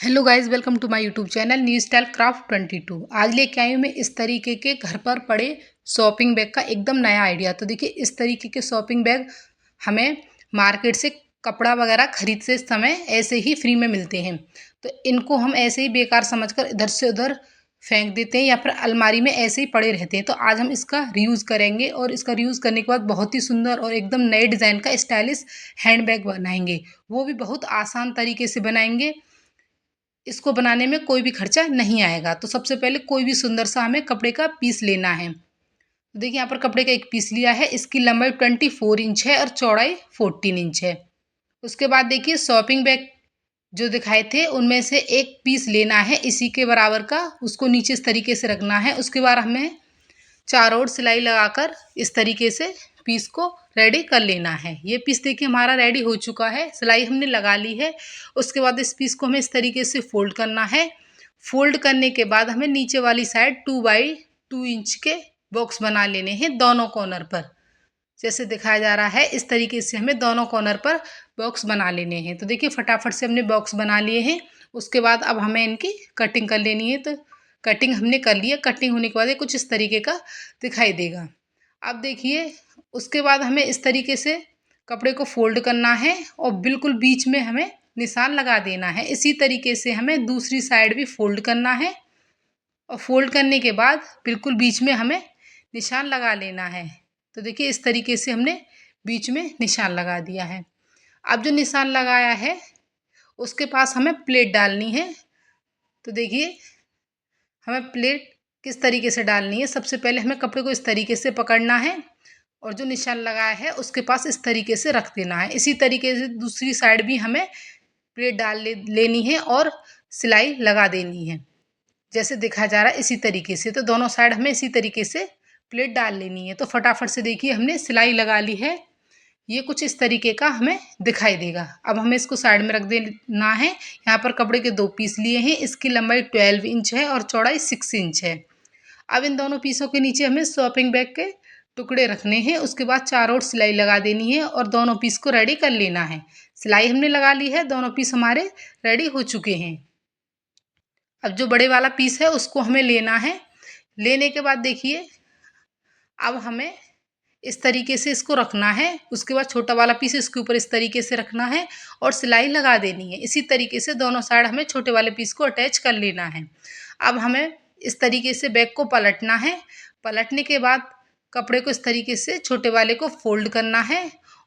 Hello guys, welcome to my YouTube channel new style craft 22। आज लेके आई हूँ मैं इस तरीके के घर पर पड़े शॉपिंग बैग का एकदम नया आइडिया। तो देखिए, इस तरीके के शॉपिंग बैग हमें मार्केट से कपड़ा वगैरह खरीद से समय ऐसे ही फ्री में मिलते हैं। तो इनको हम ऐसे ही बेकार समझकर इधर से उधर फेंक देते हैं या फिर अलमारी में ऐसे ही पड़े रहते हैं। तो आज हम इसका रीयूज़ करेंगे और इसका रीयूज़ करने के बाद बहुत ही सुंदर और एकदम नए डिज़ाइन का स्टाइलिश हैंड बैग बनाएंगे। वो भी बहुत आसान तरीके से बनाएंगे। इसको बनाने में कोई भी खर्चा नहीं आएगा। तो सबसे पहले कोई भी सुंदर सा हमें कपड़े का पीस लेना है। तो देखिए, यहाँ पर कपड़े का एक पीस लिया है। इसकी लंबाई 24 इंच है और चौड़ाई 14 इंच है। उसके बाद देखिए, शॉपिंग बैग जो दिखाए थे उनमें से एक पीस लेना है इसी के बराबर का। उसको नीचे इस तरीके से रखना है। उसके बाद हमें चारों ओर सिलाई लगाकर इस तरीके से पीस को रेडी कर लेना है। ये पीस देखिए हमारा रेडी हो चुका है, सिलाई हमने लगा ली है। उसके बाद इस पीस को हमें इस तरीके से फोल्ड करना है। फोल्ड करने के बाद हमें नीचे वाली साइड 2x2 इंच के बॉक्स बना लेने हैं दोनों कॉर्नर पर। जैसे दिखाया जा रहा है इस तरीके से हमें दोनों कॉर्नर पर बॉक्स बना लेने हैं। तो देखिए, फटाफट से हमने बॉक्स बना लिए हैं। उसके बाद अब हमें इनकी कटिंग कर लेनी है। तो कटिंग हमने कर ली है। कटिंग होने के बाद ये कुछ इस तरीके का दिखाई देगा। अब देखिए, उसके बाद हमें इस तरीके से कपड़े को फोल्ड करना है और बिल्कुल बीच में हमें निशान लगा देना है। इसी तरीके से हमें दूसरी साइड भी फोल्ड करना है और फोल्ड करने के बाद बिल्कुल बीच में हमें निशान लगा लेना है। तो देखिए, इस तरीके से हमने बीच में निशान लगा दिया है। अब जो निशान लगाया है उसके पास हमें प्लेट डालनी है। तो देखिए, हमें प्लेट किस तरीके से डालनी है। सबसे पहले हमें कपड़े को इस तरीके से पकड़ना है और जो निशान लगाया है उसके पास इस तरीके से रख देना है। इसी तरीके से दूसरी साइड भी हमें प्लेट लेनी है और सिलाई लगा देनी है। जैसे दिखाया जा रहा है इसी तरीके से। तो दोनों साइड हमें इसी तरीके से प्लेट डाल लेनी है। तो फटाफट से देखिए, हमने सिलाई लगा ली है। ये कुछ इस तरीके का हमें दिखाई देगा। अब हमें इसको साइड में रख देना है। यहाँ पर कपड़े के दो पीस लिए हैं। इसकी लंबाई 12 इंच है और चौड़ाई 6 इंच है। अब इन दोनों पीसों के नीचे हमें शॉपिंग बैग के टुकड़े रखने हैं। उसके बाद चारों ओर सिलाई लगा देनी है और दोनों पीस को रेडी कर लेना है। सिलाई हमने लगा ली है, दोनों पीस हमारे रेडी हो चुके हैं। अब जो बड़े वाला पीस है उसको हमें लेना है। लेने के बाद देखिए, अब हमें इस तरीके से इसको रखना है। उसके बाद छोटा वाला पीस इसके ऊपर इस तरीके से रखना है और सिलाई लगा देनी है। इसी तरीके से दोनों साइड हमें छोटे वाले पीस को अटैच कर लेना है। अब हमें इस तरीके से बैग को पलटना है। पलटने के बाद कपड़े को इस तरीके से छोटे वाले को फोल्ड करना है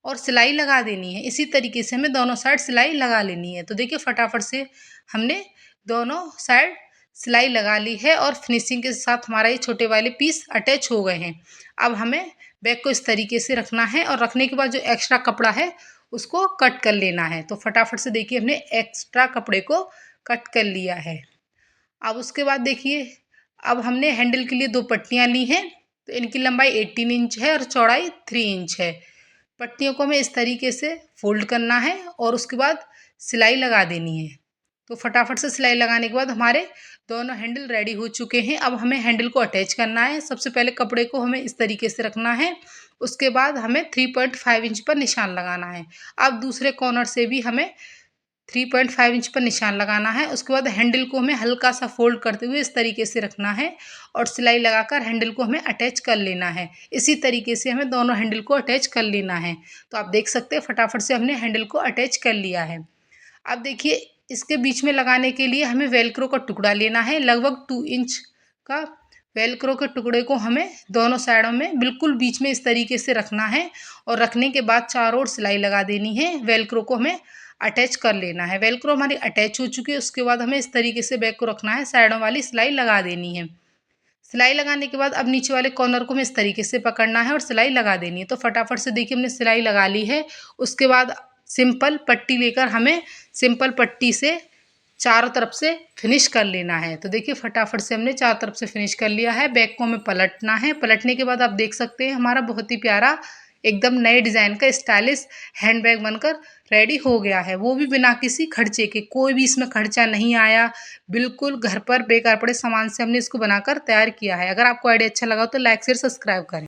और सिलाई लगा देनी है। इसी तरीके से हमें दोनों साइड सिलाई लगा लेनी है। तो देखिए, फटाफट से हमने दोनों साइड सिलाई लगा ली है और फिनिशिंग के साथ हमारा ये छोटे वाले पीस अटैच हो गए हैं। अब हमें बैग को इस तरीके से रखना है और रखने के बाद जो एक्स्ट्रा कपड़ा है उसको कट कर लेना है। तो फटाफट से देखिए, हमने एक्स्ट्रा कपड़े को कट कर लिया है। अब उसके बाद देखिए, अब हमने हैंडल के लिए दो पट्टियाँ ली हैं। तो इनकी लंबाई 18 इंच है और चौड़ाई 3 इंच है। पट्टियों को हमें इस तरीके से फोल्ड करना है और उसके बाद सिलाई लगा देनी है। तो फटाफट से सिलाई लगाने के बाद हमारे दोनों हैंडल रेडी हो चुके हैं। अब हमें हैंडल को अटैच करना है। सबसे पहले कपड़े को हमें इस तरीके से रखना है। उसके बाद हमें 3.5 इंच पर निशान लगाना है। अब दूसरे कॉर्नर से भी हमें 3.5 इंच पर निशान लगाना है। उसके बाद हैंडल को हमें हल्का सा फोल्ड करते हुए इस तरीके से रखना है और सिलाई लगाकर हैंडल को हमें अटैच कर लेना है। इसी तरीके से हमें दोनों हैंडल को अटैच कर लेना है। तो आप देख सकते हैं फटाफट से हमने हैंडल को अटैच कर लिया है। अब देखिए, इसके बीच में लगाने के लिए हमें वेलक्रो का टुकड़ा लेना है। लगभग 2 इंच का वेलक्रो के टुकड़े को हमें दोनों साइडों में बिल्कुल बीच में इस तरीके से रखना है और रखने के बाद चारों ओर सिलाई लगा देनी है। वेलक्रो को हमें अटैच कर लेना है। वेलक्रो हमारी अटैच हो चुकी है। उसके बाद हमें इस तरीके से बैग को रखना है, साइडों वाली सिलाई लगा देनी है। सिलाई लगाने के बाद अब नीचे वाले कॉर्नर को हमें इस तरीके से पकड़ना है और सिलाई लगा देनी है। तो फटाफट से देखिए, हमने सिलाई लगा ली है। उसके बाद सिंपल पट्टी लेकर हमें सिंपल पट्टी से चारों तरफ से फिनिश कर लेना है। तो देखिए, फटाफट से हमने चारों तरफ से फिनिश कर लिया है। बैग को हमें पलटना है। पलटने के बाद आप देख सकते हैं हमारा बहुत ही प्यारा एकदम नए डिज़ाइन का स्टाइलिश हैंड बैग बनकर रेडी हो गया है। वो भी बिना किसी खर्चे के, कोई भी इसमें खर्चा नहीं आया। बिल्कुल घर पर बेकार पड़े सामान से हमने इसको बनाकर तैयार किया है। अगर आपको आइडिया अच्छा लगा तो लाइक शेयर सब्सक्राइब करें।